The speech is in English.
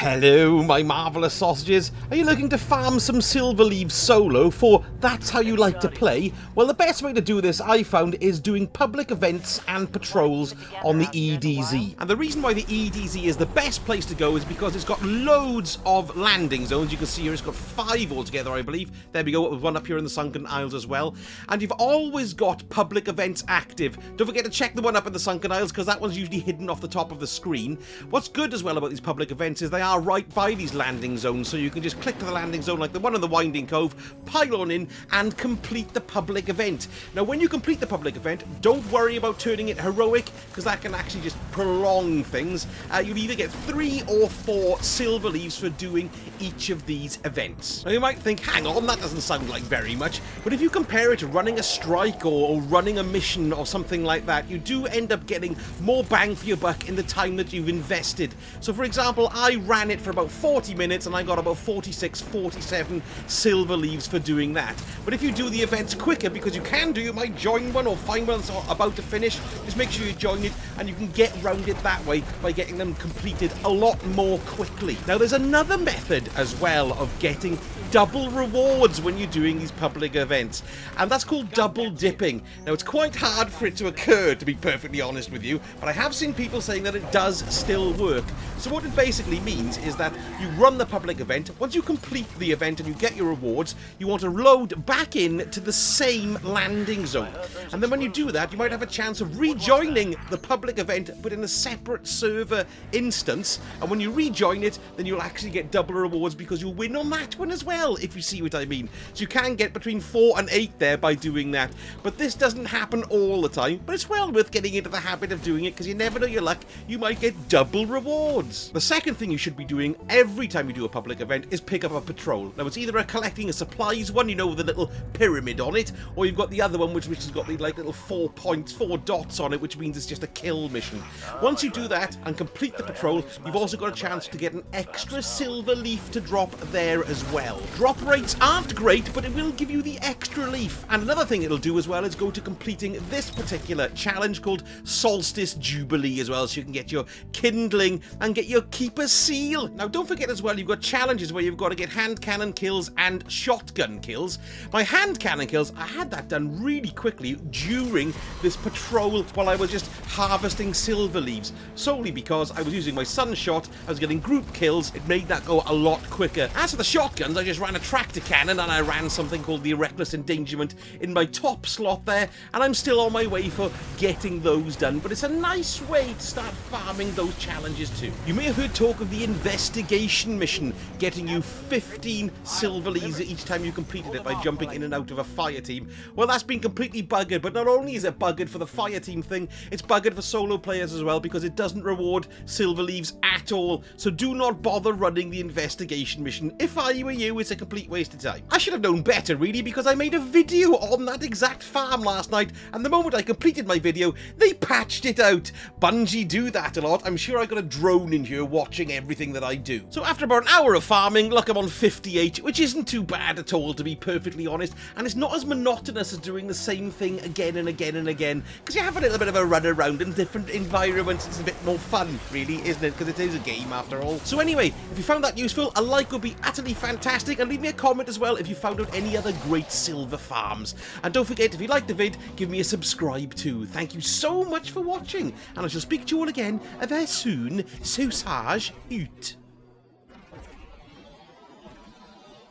Hello, my marvellous sausages. Are you looking to farm some silver leaves solo for that's how you like to play? Well, the best way to do this, I found, is doing public events and patrols on the EDZ. And the reason why the EDZ is the best place to go is because it's got loads of landing zones. You can see here it's got 5 altogether, I believe. There we go, one up here in the Sunken Isles as well. And you've always got public events active. Don't forget to check the one up in the Sunken Isles, because that one's usually hidden off the top of the screen. What's good as well about these public events is they are right by these landing zones, so you can just click to the landing zone like the one in the Winding Cove, pile on in, and complete the public event. Now, when you complete the public event, don't worry about turning it heroic, because that can actually just prolong things. You'll either get 3 or 4 silver leaves for doing each of these events. Now, you might think, hang on, that doesn't sound like very much, but if you compare it to running a strike or running a mission or something like that, you do end up getting more bang for your buck in the time that you've invested. So, for example, I ran it for about 40 minutes and I got about 46, 47 silver leaves for doing that. But if you do the events quicker, because you can do, you might join one or find one that's about to finish, just make sure you join it and you can get around it that way by getting them completed a lot more quickly. Now, there's another method as well of getting double rewards when you're doing these public events, and that's called double dipping. Now, it's quite hard for it to occur, to be perfectly honest with you, but I have seen people saying that it does still work. So what it basically means is that you run the public event. Once you complete the event and you get your rewards, you want to load back in to the same landing zone, and then when you do that, you might have a chance of rejoining the public event but in a separate server instance, and when you rejoin it, then you'll actually get double rewards because you'll win on that one as well, if you see what I mean. So you can get between 4 and 8 there by doing that, but this doesn't happen all the time, but it's well worth getting into the habit of doing it, because you never know your luck, you might get double rewards. The second thing you should be doing every time you do a public event is pick up a patrol. Now, it's either a collecting a supplies one, you know, with a little pyramid on it, or you've got the other one which has got the like little 4 points, 4 dots on it, which means it's just a kill mission. Once you do that and complete the patrol, you've also got a chance to get an extra silver leaf to drop there as well. Drop rates aren't great, but it will give you the extra leaf. And another thing it'll do as well is go to completing this particular challenge called Solstice Jubilee as well, so you can get your kindling and get your keeper seal. Now, don't forget as well, you've got challenges where you've got to get hand cannon kills and shotgun kills. My hand cannon kills, I had that done really quickly during this patrol while I was just harvesting silver leaves, solely because I was using my sunshot, I was getting group kills, it made that go a lot quicker. As for the shotguns, I just ran a tractor cannon and I ran something called the reckless endangerment in my top slot there, and I'm still on my way for getting those done, but it's a nice way to start farming those challenges too. You may have heard talk of the investigation mission, getting you 15 silver leaves each time you completed it by jumping in and out of a fire team. Well, that's been completely buggered, but not only is it buggered for the fire team thing, it's buggered for solo players as well, because it doesn't reward silver leaves at all. So do not bother running the investigation mission. If I were you, it's a complete waste of time. I should have known better, really, because I made a video on that exact farm last night, and the moment I completed my video, they patched it out. Bungie do that a lot. I'm sure I got a drone in here watching everything that I do. So after about an hour of farming, look, I'm on 58, which isn't too bad at all, to be perfectly honest, and it's not as monotonous as doing the same thing again and again and again, because you have a little bit of a run around in different environments. It's a bit more fun, really, isn't it? Because it is a game after all. So anyway, if you found that useful, a like would be utterly fantastic, and leave me a comment as well if you found out any other great silver farms. And don't forget, if you liked the vid, give me a subscribe too. Thank you so much for watching, and I shall speak to you all again very soon. So sage out.